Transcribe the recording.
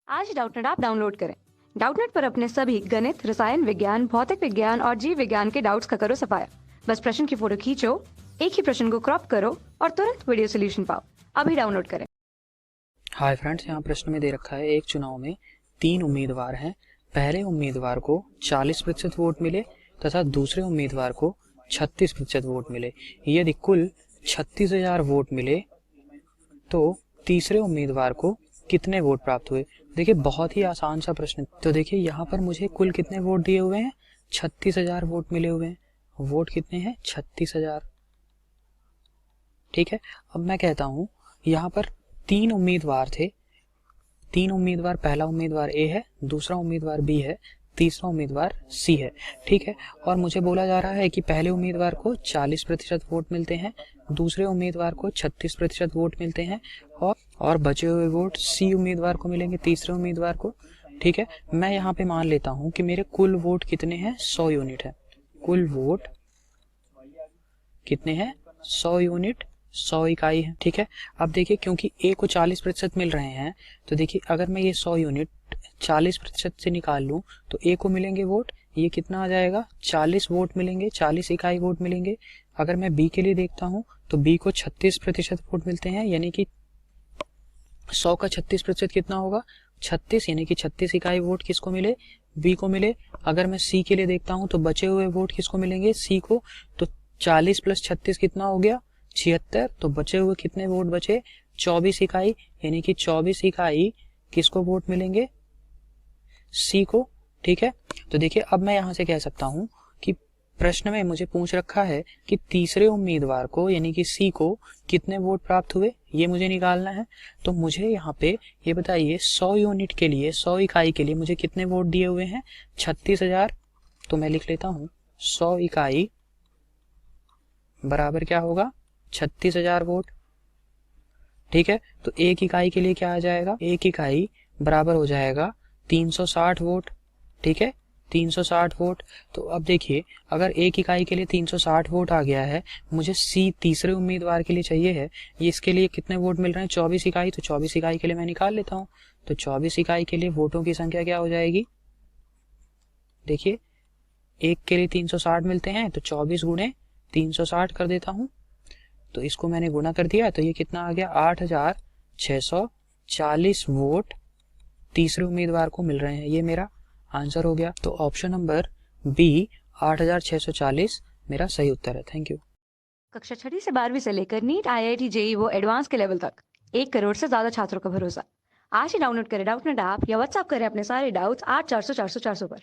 आज Doubtnut app download करें। Doubtnut पर अपने सभी गणित, रसायन विज्ञान, भौतिक विज्ञान और जीव विज्ञान के डाउट्स का करो सफाया। बस प्रश्न की फोटो खींचो, एक ही प्रश्न को क्रॉप करो और तुरंत वीडियो सोल्यूशन पाओ। अभी डाउनलोड करें। हाय फ्रेंड्स, यहाँ प्रश्न में दे रखा है एक चुनाव में 3 उम्मीदवार हैं। पहले उम्मीदवार को 40% वोट मिले तथा दूसरे उम्मीदवार को 36% वोट मिले। यदि कुल 36,000 वोट मिले तो तीसरे उम्मीदवार को कितने वोट प्राप्त हुए। देखिए, बहुत ही आसान सा प्रश्न। तो देखिए, यहाँ पर मुझे कुल कितने वोट दिए हुए हैं, 36,000 वोट मिले हुए हैं। वोट कितने हैं, 36,000। ठीक है, अब मैं कहता हूँ यहाँ पर 3 उम्मीदवार थे। 3 उम्मीदवार, पहला उम्मीदवार ए है, दूसरा उम्मीदवार बी है, तीसरा उम्मीदवार सी है। ठीक है, और मुझे बोला जा रहा है कि पहले उम्मीदवार को 40% वोट मिलते हैं, दूसरे उम्मीदवार को 36% वोट मिलते हैं और बचे हुए वोट सी उम्मीदवार को मिलेंगे, तीसरे उम्मीदवार को। ठीक है, मैं यहाँ पे मान लेता हूँ कि मेरे कुल वोट कितने हैं, 100 यूनिट है। कुल वोट कितने हैं, 100 यूनिट, 100 इकाई है। ठीक है, अब देखिए, क्योंकि ए को 40% मिल रहे हैं, तो देखिए अगर मैं ये 100 यूनिट 40% से निकाल लूं तो ए को मिलेंगे वोट, ये कितना आ जाएगा, 40 वोट मिलेंगे, 40 इकाई वोट मिलेंगे। अगर मैं बी के लिए देखता हूं तो बी को 36% वोट मिलते हैं, यानी कि 100 का 36% कितना होगा, 36, यानी कि 36 इकाई वोट किसको मिले, बी को मिले। अगर मैं सी के लिए देखता हूं तो बचे हुए वोट किसको मिलेंगे, सी को। तो 40 + 36 कितना हो गया, 76। तो बचे हुए कितने वोट बचे, 24 इकाई, यानी कि 24 इकाई किसको वोट मिलेंगे, सी को। ठीक है, तो देखिए अब मैं यहां से कह सकता हूं कि प्रश्न में मुझे पूछ रखा है कि तीसरे उम्मीदवार को, यानी कि सी को, कितने वोट प्राप्त हुए, ये मुझे निकालना है। तो मुझे यहाँ पे ये बताइए, 100 यूनिट के लिए, 100 इकाई के लिए मुझे कितने वोट दिए हुए हैं, 36,000। तो मैं लिख लेता हूँ 100 इकाई बराबर क्या होगा, 36,000 वोट। ठीक है, तो एक इकाई के लिए क्या आ जाएगा, एक इकाई बराबर हो जाएगा 360 वोट। ठीक है, 360 वोट। तो अब देखिए, अगर एक इकाई के लिए 360 वोट आ गया है, मुझे सी तीसरे उम्मीदवार के लिए चाहिए है, ये इसके लिए कितने वोट मिल रहे हैं, 24 इकाई। तो 24 इकाई के लिए मैं निकाल लेता हूँ। तो 24 इकाई के लिए वोटों की संख्या क्या हो जाएगी, देखिए एक के लिए 360 मिलते हैं, तो 24 गुणे 360 कर देता हूँ। तो इसको मैंने गुणा कर दिया, तो ये कितना आ गया, 8,640 वोट तीसरे उम्मीदवार को मिल रहे हैं। ये मेरा आंसर हो गया। तो ऑप्शन नंबर बी 8,640 मेरा सही उत्तर है। Thank you. कक्षा 6 से 12वीं से लेकर नीट, IIT, JEE वो एडवांस के लेवल तक 1 करोड़ से ज्यादा छात्रों का भरोसा। आज ही डाउनलोड करें डाउटनेट ऐप या व्हाट्सएप करें अपने सारे डाउट्स 8400 400 400 पर।